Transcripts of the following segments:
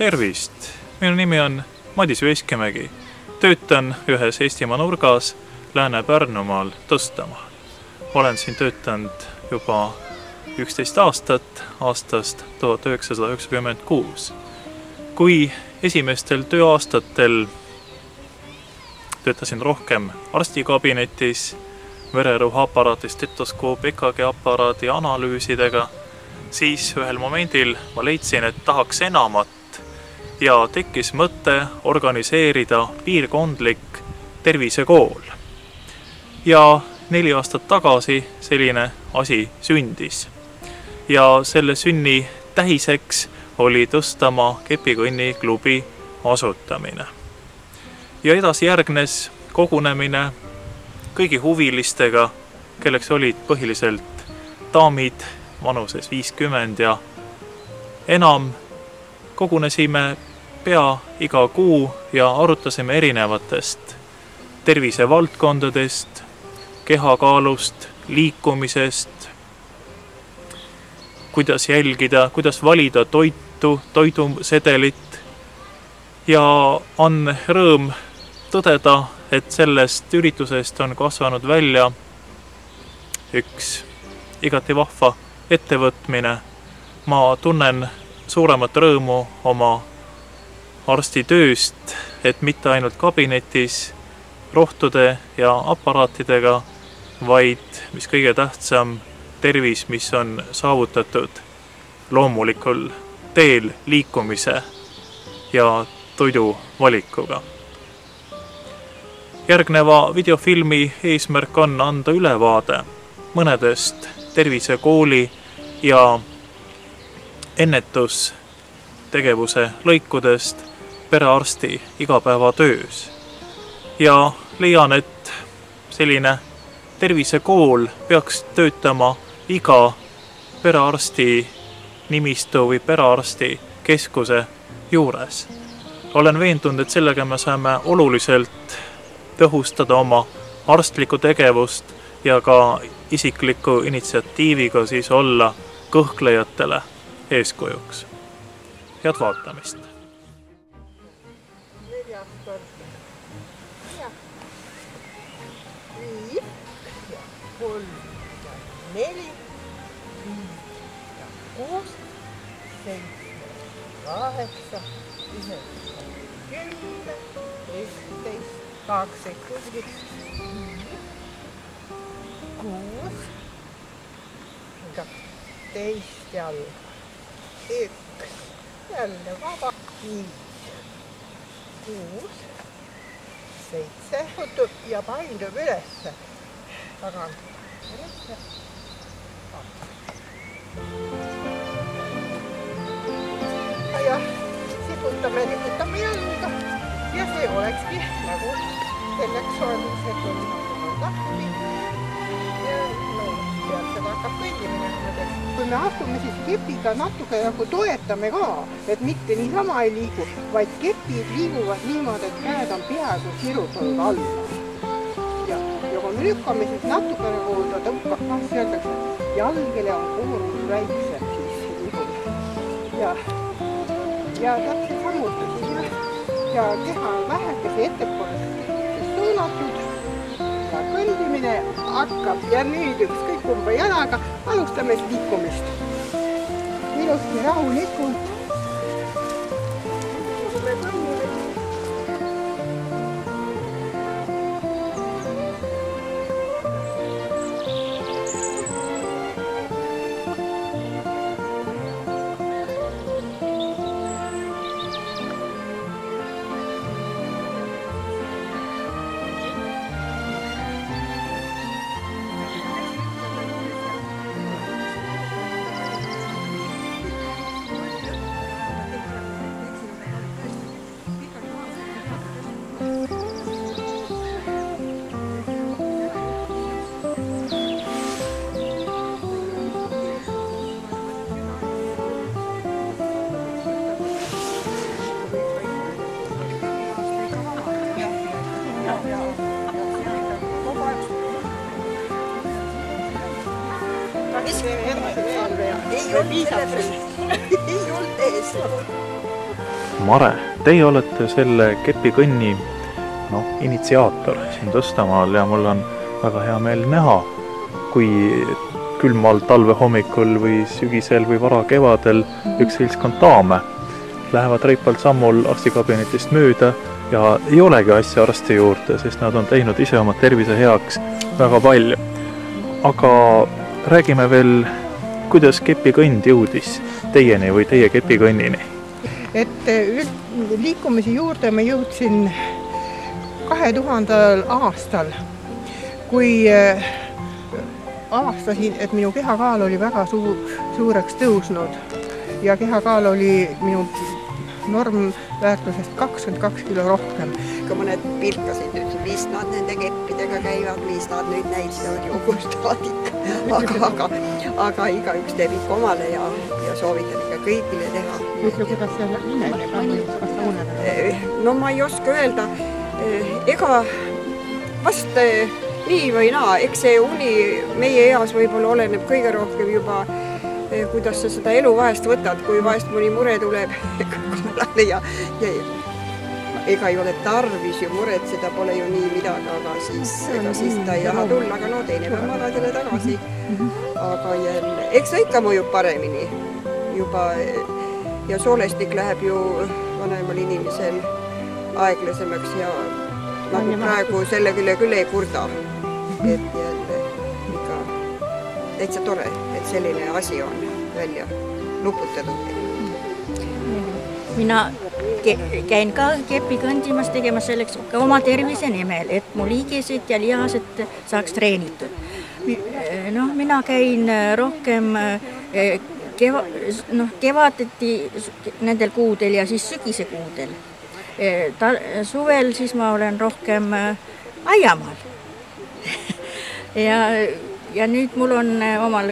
Tervist! Minu nimi on Madis Veskimägi. Töötan ühes Eestimaa nurgas Lääne-Pärnumaal Tõstamaal. Olen siin töötanud juba 11 aastat, aastast 1996. Kui esimestel tööaastatel töötasin rohkem arstikabinetis, vererõhuaparaadi, stetoskoop, EKG aparaadi analüüsidega, siis ühel momendil ma leidsin, et tahaks enamat ja tekkis mõte organiseerida piirkondlik tervisekool. Ja 4 aastat tagasi selline asi sündis. Ja selle sünni tähiseks oli Tõstamaa kepikõnni klubi asutamine. Ja edasi järgnes kogunemine kõigi huvilistega, kelleks olid põhiliselt daamid vanuses 50 ja enam. Kogunesime pea iga kuu ja arutasime erinevatest tervisevaldkondadest, kehakaalust, liikumisest, kuidas jälgida, kuidas valida toidusedelit ja on rõõm tõdeda, et sellest üritusest on kasvanud välja üks igati vahva ettevõtmine. Ma tunnen suuremat rõõmu oma arstitööst, et mitte ainult kabinetis rohtude ja aparaatidega, vaid mis kõige tähtsam, tervis, mis on saavutatud loomulikul teel liikumise ja toidu valikuga. Järgneva videofilmi eesmärk on anda ülevaade mõnedest tervisekooli ja ennetustegevuse lõikudest perearsti igapäevatöös. Ja leian, et selline tervisekool peaks töötama iga perearsti nimistu või perearsti keskuse juures. Olen veendunud, et sellega me saame oluliselt tõhustada oma arstlikku tegevust ja ka isikliku initsiatiiviga siis olla kõhklejatele eeskujuks. Head vaatamist! 4 kord. 5 ja 3 ja 4, 5 ja 6, 7, 8, 9, 10, 11, 12, 6, 12 jälle, 1, jälle vaba, 5, 6, 7, ja paindub ülesse, tagant ülesse, ja siputame jalga ja see olekski nagu selleks on see kõlma lahti ja peab seda hakkab kõndimine. Kui me astume siis kepiga natuke nagu toetame ka, et mitte niisama ei liigu, vaid kepid liiguvad niimoodi, et käed on peaaegu sirutatud alla. Ja kui me lükkame siis natuke nagu tõmbab, siis öeldakse, jalgele on koormus väiksem siis liigub. Ja täpselt samuti siis ja keha on vähekese ettepoole suunatud ja kõndimine hakkab ja nüüd ükskõik kumba jalaga alustame liikumist. Ilusti rahulikult. mis? ei olnud ees. Mare, teie olete selle kepikõnni initsiaator siin Tõstamaal ja mul on väga hea meel näha, kui külmal talve hommikul või sügisel või varakevadel üks seltskond daame lähevad reipalt sammul arstikabinetist mööda ja ei olegi asja arsti juurde, sest nad on teinud ise oma tervise heaks väga palju. Aga räägime veel, kuidas kepikõnd jõudis teieni või teie kepikõnnini? Et liikumise juurde ma jõudsin 2000. aastal, kui avastasin, et minu kehakaal oli väga suureks tõusnud ja kehakaal oli minu normväärtusest 22 kilo rohkem. Kui mõned pilkasid, ütlesid, mis nad nende keppidega käivad, mis nad nüüd näitavad jogustavad ikka. Aga igaüks teeb ikka omale ja soovitan ikka kõigile teha. Ütle, kuidas see uneneb? No ma ei oska öelda. Ega vast nii või naa, eks see uni meie eas võib-olla oleneb kõige rohkem juba, kuidas sa seda elu vahest võtad, kui vahest mõni mure tuleb ja ega ei ole tarvis ju muretseda, pole ju nii midagi, aga siis ta ei taha tulla, aga no teine päev magad jälle tagasi. Aga jälle, eks ta ikka mõjub paremini juba ja soolestik läheb ju vanemal inimesel aeglasemaks ja nagu praegu selle küll ei kurda. Et jälle ikka täitsa tore, et selline asi on välja luputatud. Mina käin ka kepi kõndimas tegemas selleks ka oma tervise nimel, et mu liigesed ja lihased saaks treenitud. Mina käin rohkem kevadeti nendel kuudel ja siis sügise kuudel. Suvel siis ma olen rohkem aiamaal. Ja nüüd mul on omal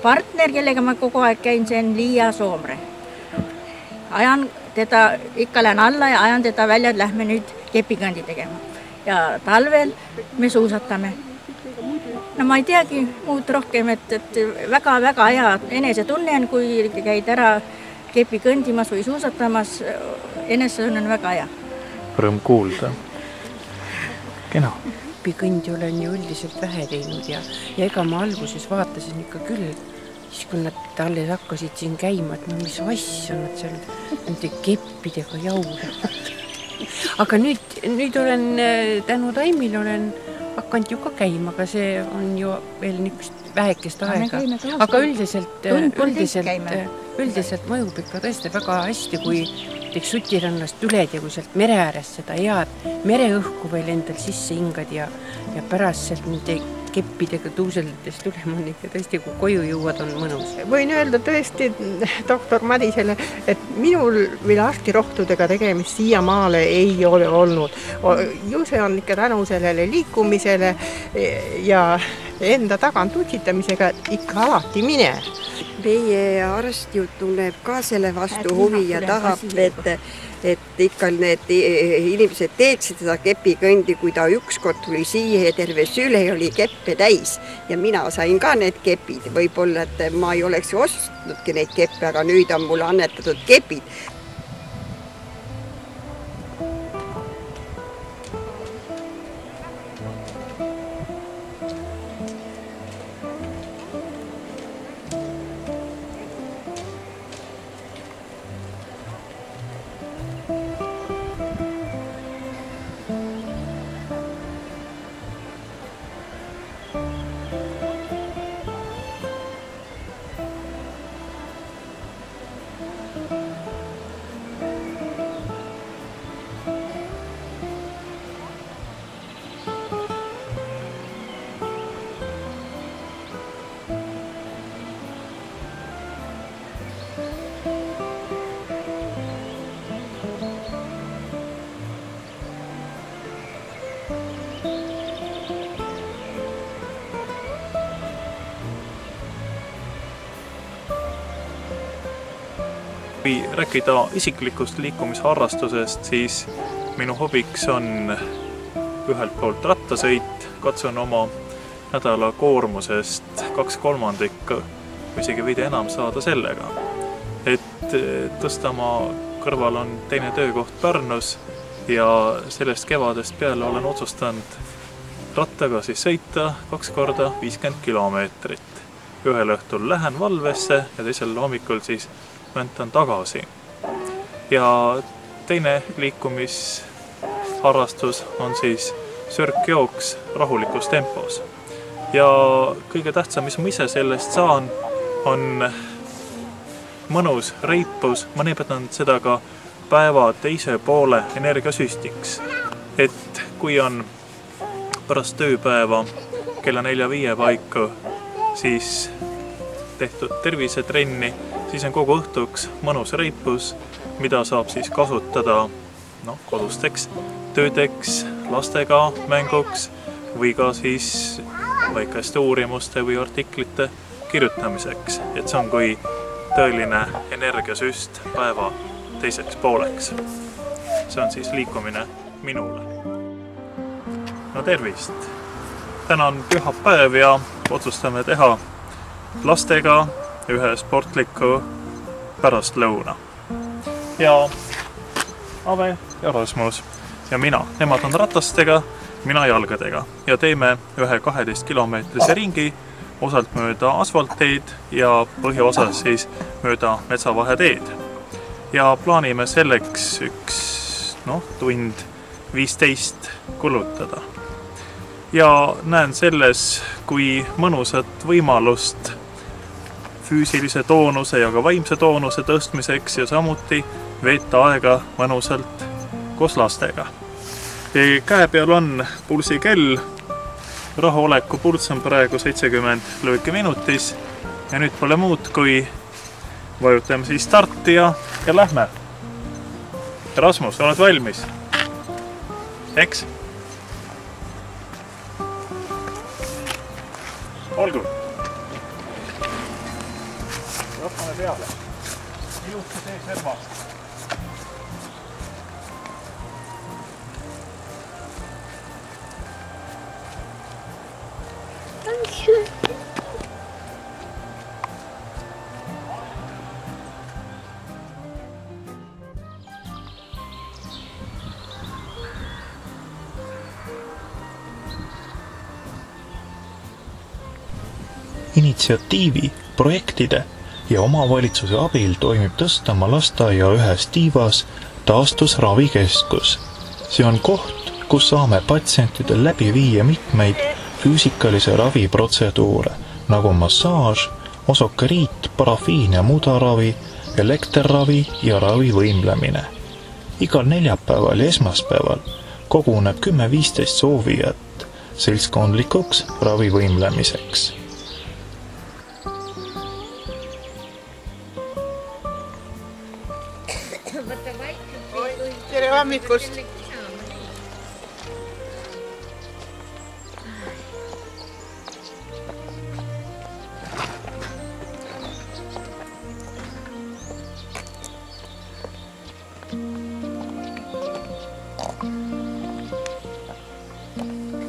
partner, kellega ma kogu aeg käin, see on Liia Soomre. Ajan teda, ikka lähen alla ja ajan teda välja, et lähme nüüd kepikõndi tegema. Ja talvel me suusatame. No ma ei teagi muud rohkem, et väga-väga hea enesetunne on, kui käid ära kepikõndimas või suusatamas, enesetunne on väga hea. Rõõm kuulda. Kena. Kepikõndi olen ju üldiselt vähe teinud ja ega ma alguses vaatasin ikka küll, siis kui nad alles hakkasid siin käima, et mis asja nad seal nende keppidega jauravad. Aga nüüd olen tänu Taimile olen hakanud ju ka käima, aga see on ju veel niisugust vähekest aega. Aga üldiselt mõjub ikka tõesti väga hästi, kui Sutirannast tuled ja kui sealt mere äärest seda head mereõhku veel endal sisse hingad ja pärast sealt nende keppidega tuuseldes tulema on ikka tõesti, kui koju jõuad, on mõnus. Võin öelda tõesti doktor Madisele, et minul veel arstirohtudega tegemist siiamaale ei ole olnud. Ju see on ikka tänu sellele liikumisele ja enda tagant utsitamisega ikka alati mine. Meie arst ju tunneb ka selle vastu huvi ja tahab, et ikka need inimesed teeksid seda kepikõndi, kui ta ükskord tuli siia ja terve süle oli keppe täis ja mina sain ka need kepid. Võib-olla, et ma ei oleks ostnudki neid keppe, aga nüüd on mulle annetatud kepid. Kui rääkida isiklikust liikumisharrastusest, siis minu hobiks on ühelt poolt rattasõit, katsun oma nädala koormusest 2/3 või isegi veidi enam saada sellega. Et Tõstamaa kõrval on teine töökoht Pärnus ja sellest kevadest peale olen otsustanud rattaga siis sõita 2 korda 50 kilomeetrit. Ühel õhtul lähen Valvesse ja teisel hommikul siis väntan tagasi. Ja teine liikumisharrastus on siis sörkjooks rahulikus tempos. Ja kõige tähtsam, mis ma ise sellest saan, on mõnus reipus. Ma nimetan seda ka päeva teise poole energiasüstiks. Et kui on pärast tööpäeva kella 4-5 paiku siis tehtud tervisetrenni, siis on kogu õhtuks mõnus reipus, mida saab siis kasutada kodusteks töödeks, lastega mänguks või ka siis väikeste uurimuste või artiklite kirjutamiseks. Et see on kui tõeline energiasüst päeva teiseks pooleks. See on siis liikumine minule. No tervist! Täna on pühapäev ja otsustame teha lastega ühe sportliku pärastlõuna. Ja Ave ja Rasmus ja mina, nemad on ratastega, mina jalgadega ja teeme ühe 12-kilomeetrise ringi osalt mööda asfaltteed ja põhiosas siis mööda metsavaheteed. Ja plaanime selleks tund 15 kulutada. Ja näen selles kui mõnusat võimalust füüsilise toonuse ja ka vaimse toonuse tõstmiseks ja samuti veeta aega mõnusalt koos lastega. Käe peal on pulsikell, rahuoleku pulss on praegu 70 lööki minutis ja nüüd pole muud kui vajutame siis starti ja lähme. Rasmus, oled valmis? Eks? Olgu. Rattame peale. Ilusti sees servast. Initsiatiivi, projektide ja omavalitsuse abil toimib Tõstamaa lasteaia ühes tiivas taastusravikeskus. See on koht, kus saame patsientidel läbi viia mitmeid füüsikalise ravi protseduure, nagu massaaž, osokeriit, parafiin ja mudaravi, elekterravi ja ravivõimlemine. Igal neljapäeval ja esmaspäeval koguneb 10-15 soovijat seltskondlikuks ravivõimlemiseks. Tere hommikust!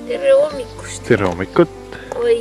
Tere hommikust! Tere hommikut! Oi.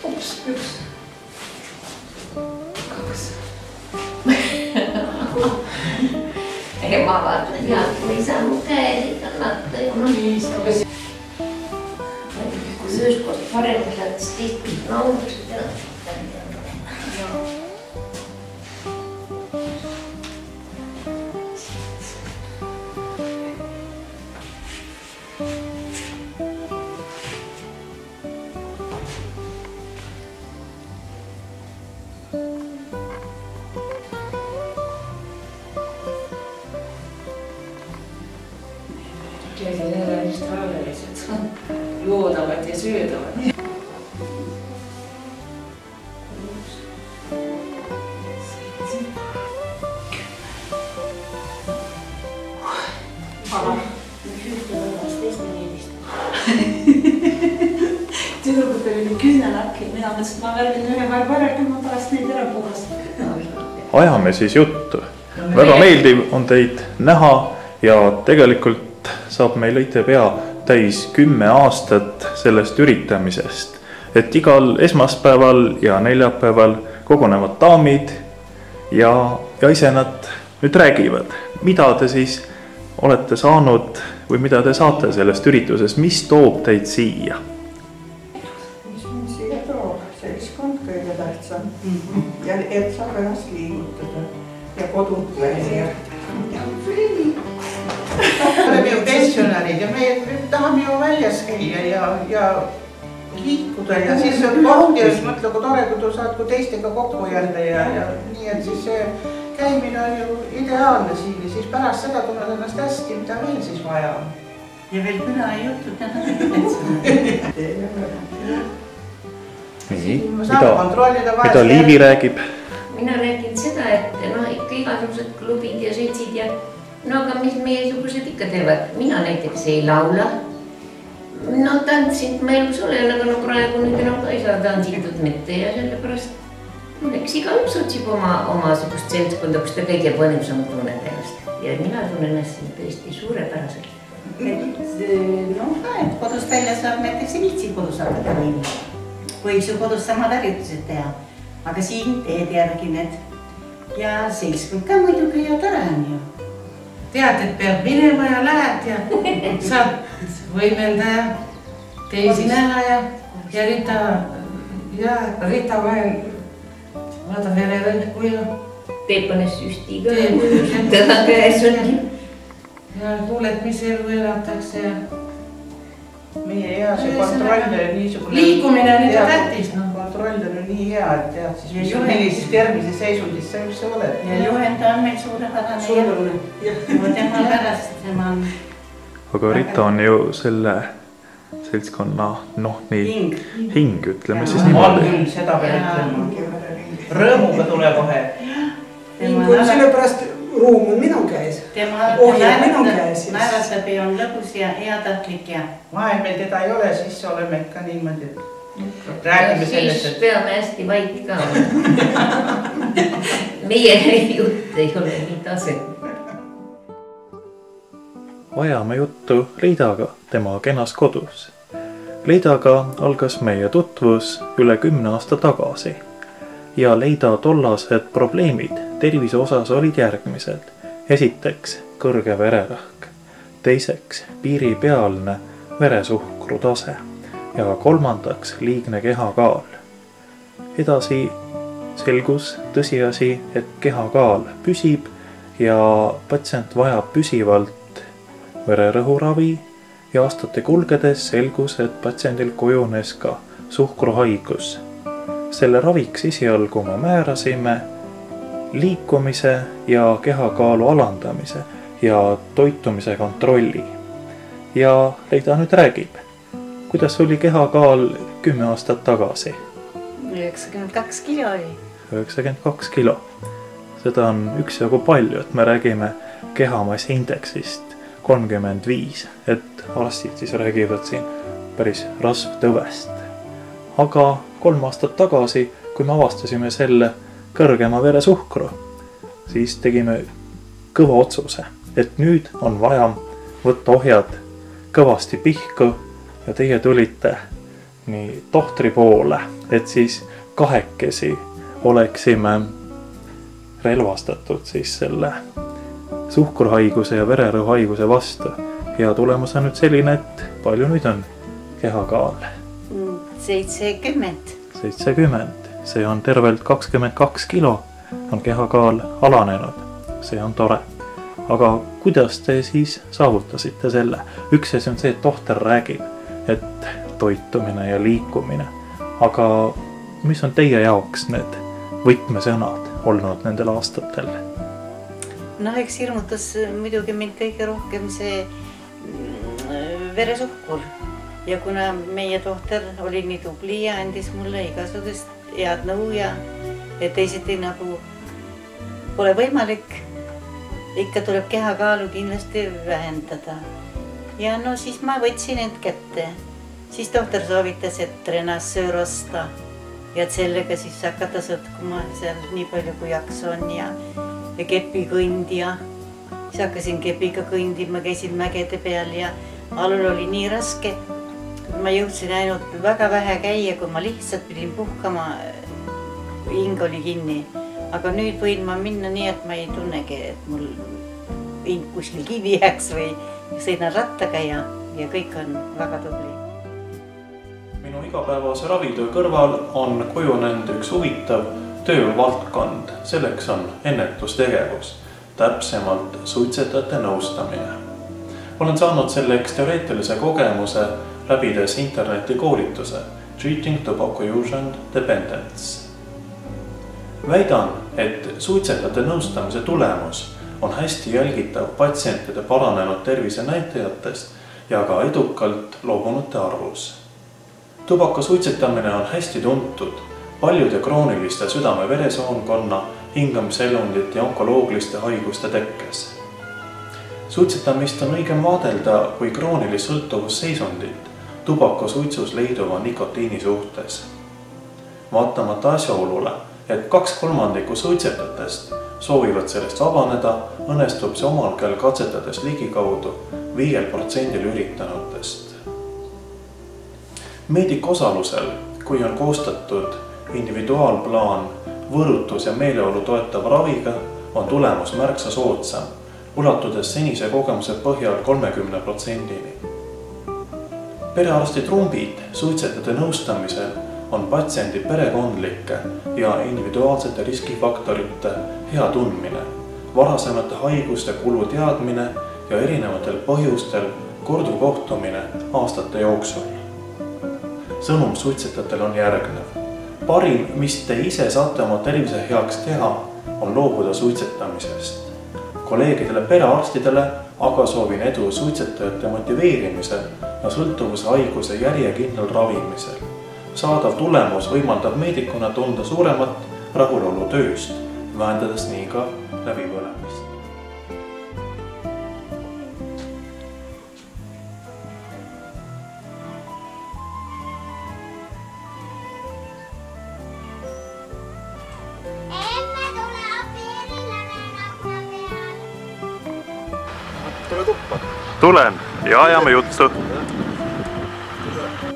Ups. 2. Ma vaatan ja ei saa mu käed kannata ja kui ükskord parem läks tihti naudsid ja sellist halvelised, joodavad ja söödavad. Tüdrukutel oli küünelakki, mina mõtlesin, et ma värvin ühe päeva ära, küll ma pärast neid ära puhastan. Ajame siis juttu. Väga meeldiv on teid näha ja tegelikult saab meil õite pea täis 10 aastat sellest üritamisest. Et igal esmaspäeval ja neljapäeval kogunevad daamid ja ise nad nüüd räägivad, mida te siis olete saanud või mida te saate sellest üritusest, mis toob teid siia? Mis mind siia toob? Seltskond kõige tähtsam. Ja et saab ennast liigutada ja kodult välja. Me oleme ju pensionärid ja me tahame ju väljas käia ja liikuda ja siis on koht ja siis mõtle, kui tore, kui saad teistega kokku jälle ja nii, et siis see käimine on ju ideaalne siin ja siis pärast seda tunned ennast hästi, mida veel siis vaja on. Ja veel kõne ei jutud täna. Nii, mida Liivi räägib? Mina räägin seda, et ikka igasugused klubid ja seltsid ja aga mis meiesugused ikka teevad. Mina näiteks ei laula. Tantsid ma elus olen, aga praegu nüüd enam ka ei saa tantsitud mitte ja sellepärast eks igaüks otsib oma sugust seltskonda, kus ta kõige põnevsam tunneb ennast. Ja mina tunnen ennast siin tõesti suurepäraselt. Et kodust välja saab näiteks ei viitsi kodus hakata võima. Võiks ju kodus samad harjutused teha. Aga siin teed järgi need. Ja seltskond ka muidugi ja tore on ju. Tead, et peab minema ja lähed ja saad võimelda ja teisi näha ja Rita vahel vaata vererõhku ja teeb pane süsti ka, teda käes on. Ja kuuled, mis elu elatakse ja meie hea see kontroll on niisugune... Liikumine on ikka tähtis. Kontroll on nii hea, et tead siis, millises tervise seisundis sa üldse oled. Ja juhenda on meil suurepärane. Tema pärast, tema on... Aga Rita on ju selle seltskonna, hing, ütleme siis niimoodi. On küll, seda peab ütlema. Rõõmuga tule kohe. Hing on sellepärast ruum on minu käes. Tema määrasabi on lõbus ja heatahtlik ja... Vahel meil teda ei ole, siis oleme ikka niimoodi. Räägime sellest, et... peame hästi vait ka. Meie jutt ei ole nii tase. Ajame juttu Leidaga tema kenas kodus. Leidaga algas meie tutvus üle 10 aasta tagasi. Ja Leida tollased probleemid tervise osas olid järgmised. Esiteks kõrge vererõhk. Teiseks piiripealne veresuhkru tase. Ja kolmandaks liigne kehakaal. Edasi selgus tõsiasi, et kehakaal püsib ja patsient vajab püsivalt vererõhuravi ja aastate kulgedes selgus, et patsiendil kujunes ka suhkruhaigus. Selle raviks esialgu me määrasime liikumise ja kehakaalu alandamise ja toitumise kontrolli. Ja Leida nüüd räägib, kuidas oli kehakaal 10 aastat tagasi? 92 kilo oli. 92 kilo. Seda on üksjagu palju, et me räägime kehamassi indeksist 35, et arstid siis räägivad siin päris rasvtõvest. Aga 3 aastat tagasi, kui me avastasime selle kõrgema veresuhkru, siis tegime kõva otsuse, et nüüd on vaja võtta ohjad kõvasti pihku ja teie tulite nii tohtri poole, et siis kahekesi oleksime relvastatud siis selle suhkruhaiguse ja vererõhuhaiguse vastu. Ja tulemus on nüüd selline, et palju nüüd on kehakaal? 70. 70. See on tervelt 22 kilo on kehakaal alanenud. See on tore. Aga kuidas te siis saavutasite selle? Üks asi on see, et tohter räägib, et toitumine ja liikumine. Aga mis on teie jaoks need võtmesõnad olnud nendel aastatel? Eks hirmutas muidugi mind kõige rohkem see veresuhkur ja kuna meie tohter oli nii tubli ja andis mulle igasugust head nõu ja teisiti nagu pole võimalik, ikka tuleb kehakaalu kindlasti vähendada. Ja no siis ma võtsin end kätte. Siis tohter soovitas, et trenassöör osta ja et sellega siis hakata sõtkuma seal nii palju kui jaks on ja kepikõnd ja siis hakkasin kepiga kõndima, käisin mägede peal ja alul oli nii raske. Ma jõudsin ainult väga vähe käia, kui ma lihtsalt pidin puhkama, hing oli kinni. Aga nüüd võin ma minna nii, et ma ei tunnegi, et mul hing kuskil kivi jääks või sõidan rattaga ja kõik on väga tubli. Minu igapäevase ravitöö kõrval on kujunenud üks huvitav töövaldkond. Selleks on ennetustegevus, täpsemalt suitsetajate nõustamine. Olen saanud selleks teoreetilise kogemuse läbides internetikoolituse Treating Tobacco Use and Dependence. Väidan, et suitsetajate nõustamise tulemus on hästi jälgitav patsientide paranenud tervise näitajatest ja ka edukalt loobunute arvus. Tubaka suitsetamine on hästi tuntud paljude krooniliste südame-veresoonkonna, hingamiselundite ja onkoloogiliste haiguste tekkes. Suitsetamist on õigem vaadelda kui kroonilist sõltuvusseisundit tubaka suitsus leiduva nikotiini suhtes. Vaatamata asjaolule, et 2/3 suitsetajatest soovivad sellest vabaneda, õnnestub see omal käel katsetades ligikaudu 5% üritanutest. Meediku osalusel, kui on koostatud individuaalplaan võõrutus- ja meeleolu toetava raviga, on tulemus märksa soodsam, ulatudes senise kogemuse põhjal 30%-ni. Perearsti trumbid suitsetajate nõustamisel on patsiendi perekondlike ja individuaalsete riskifaktorite hea tundmine, varasemate haiguste kulu teadmine ja erinevatel põhjustel korduvkohtumine aastate jooksul. Sõnum suitsetajatele on järgnev. Parim, mis te ise saate oma tervise heaks teha, on loobuda suitsetamisest. Kolleegidele perearstidele aga soovin edu suitsetajate motiveerimisel ja sõltuvuse haiguse järjekindlal ravimisel. Saadav tulemus võimaldab meedikuna tunda suuremat rahulolu tööst, vähendades nii ka läbipõlemist. Tule tuppa. Tulen ja ajame juttu.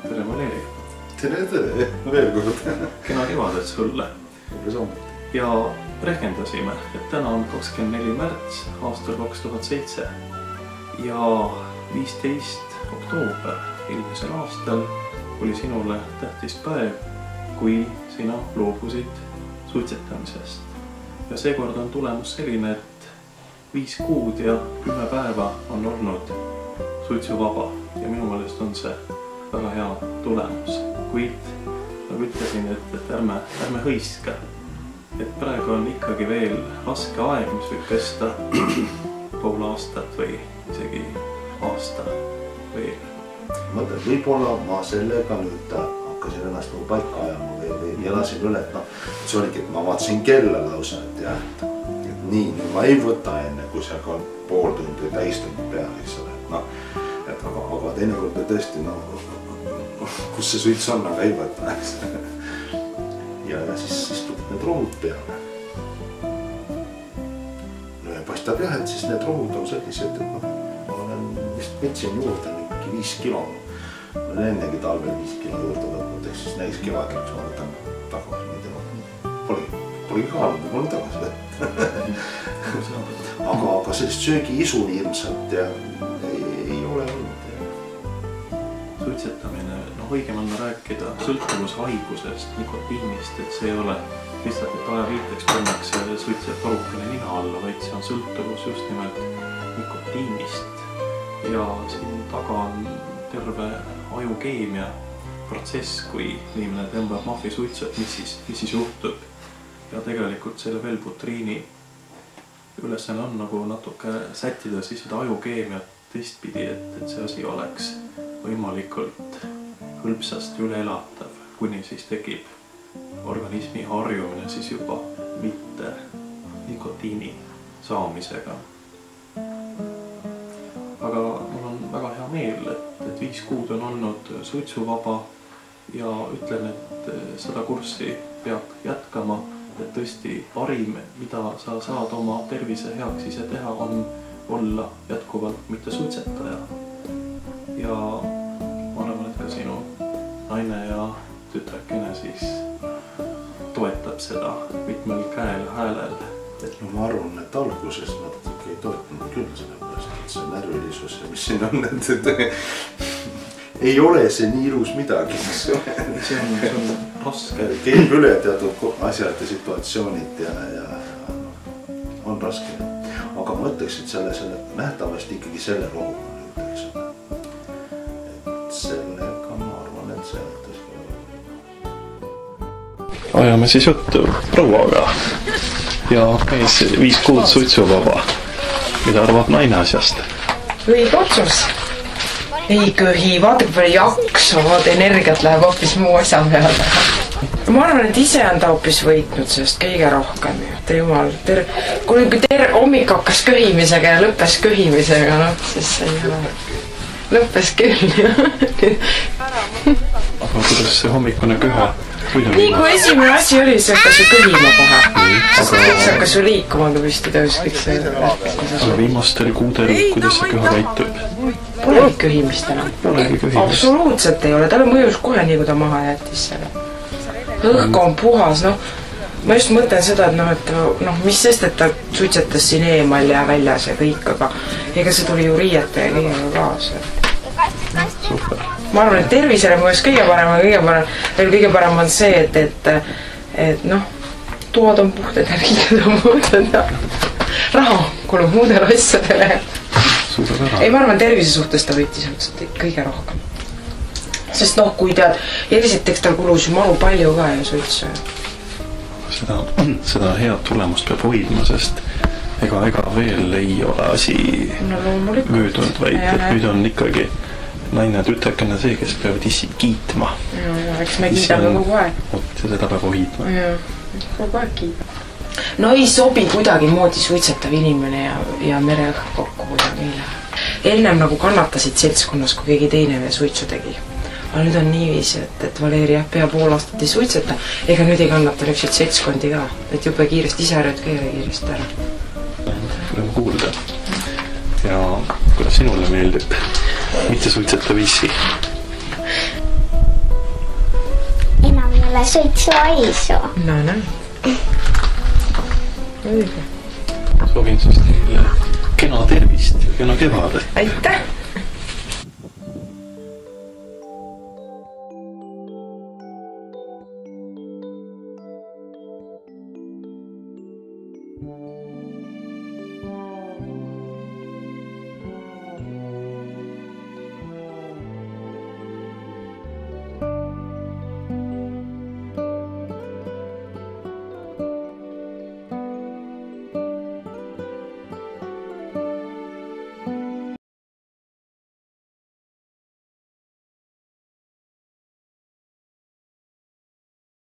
Tere, Valeri. Tere, veel kord. Kena kevadet sulle. Ja rehkendasime, et täna on 24. märts aastal 2007 ja 15. oktoober eelmisel aastal oli sinule tähtis päev, kui sina loobusid suitsetamisest. Ja seekord on tulemus selline, et 5 kuud ja 10 päeva on olnud suitsuvaba ja minu meelest on see väga hea tulemus. Kuid nagu ütlesin, et ärme hõiska. Et praegu on ikkagi veel raske aeg, mis võib kesta pool aastat või isegi aasta veel. Mõtled, võib-olla ma sellega nüüd hakkasin ennast paika ajama või elasin üle, et see oligi, et ma vaatasin kella lausa, et jah, et nii, ma ei võta enne, kui see on pool tundi või täistund peal, eks ole. Aga teinekord tõesti, kus see suits on, aga ei võta, eks. Ja siis tuleb need rohud peale. Paistab jah, et siis need rohud on sellised, et ma olen vist võtsin juurde 5 kilo. Ma olen ennegi talvel 5 kilo juurde võtnud, eks siis näis kevadel, kui ma võtan tagasi. Polegi kaalunud, polnud tagasi võtta. Aga sellist söögiisu nii ilmselt ei ole olnud. Suitsetamine, õigem on rääkida sõltuvushaigusest, nikotiinist, et see ei ole lihtsalt, et ajaviiteks pannakse suitsejad porukene nina alla, vaid see on sõltuvus just nimelt nikotiinist. Ja siin taga on terve ajukeemia protsess, kui inimene tõmbab mahvisuitsu, et mis siis juhtub. Ja tegelikult selle velbutriini ülesanne on nagu natuke sättida siis seda ajukeemiat teistpidi, et see asi oleks võimalikult hõlpsasti üle elatav, kuni siis tekib organismi harjumine siis juba mitte nikotiini saamisega. Aga mul on väga hea meel, et 5 kuud on olnud suitsuvaba ja ütlen, et seda kurssi peab jätkama, et tõesti parim, mida sa saad oma tervise heaks ise teha, on olla jätkuvalt mitte suitsetaja. Ja ma arvan, et ka sinu naine ja tütrekene siis toetab seda mitmel käel ja häälel. No ma arvan, et alguses nad ei toetanud küll sellepärast, et see närvilisus ja mis siin on, et ei ole see nii ilus midagi. See on raske. Keeb üle teatud asjad ja situatsioonid ja on raske. Aga ma ütleks, et selle nähtavasti ikkagi selle rohuga ütleks. Et sellega ma arvan, et see ajame siis juttu prouaga ja mees 5 kuud suitsuvaba. Mida arvab naine asjast? Õige otsus. Ei köhi, vaata kui palju jaksa, vaata energiat läheb hoopis muu asja peale. Ma arvan, et ise on ta hoopis võitnud sellest kõige rohkem. Jumal, kui hommik hakkas köhimisega ja lõppes köhimisega, siis ei ole. Lõppes küll. Aga kuidas see hommikune köha? Nii kui esimene asi oli, see hakkas ju kõhima kohe. See hakkas ju liikuma, kui püsti tõuslik see läks. Aga viimastel kuudel, kuidas see köha käitub? Polegi köhimist enam. Absoluutselt ei ole, talle mõjus kohe nii, kui ta maha jättis selle. Õhk on puhas, ma just mõtlen seda, et mis sest, et ta suitsetas siin eemal ja väljas ja kõik, aga ega see tuli ju riiete ja kõigega kaasa. Super. Ma arvan, et tervisele mõjus kõige kõige parem on see, et toad on puhtad ja riided on puhtad ja raha kulub muudele asjadele. Ei, ma arvan, tervise suhtes ta võitis kõige rohkem. Sest kui tead, esiteks tal kulus ju maru palju ka ja suitsu. Seda head tulemust peab hoidma, sest ega veel ei ole asi möödunud, vaid nüüd on ikkagi naine tütrekene see, kes peavad issi kiitma. Eks me kiidame kogu aeg. Ja seda peab hoidma. Kogu aeg kiidame. No ei sobi kuidagi moodi suitsetav inimene ja mereõhk kokku kuidagi ei lähe. Ennem nagu kannatasid seltskonnas, kui keegi teine veel suitsu tegi. Aga nüüd on niiviisi, et Valeri pea pool aastat ei suitseta, ega nüüd ei kannata niisugused seltskondi ka. Et jube kiiresti ise harjad kõige kiiresti ära. Võime kuulda. Ja kuidas sinule meeldib mitte suitseta viisi? Enam ei ole suitsu aisu. No. Õige. Soovin siis teile kena tervist ja kena kevadet. Aitäh!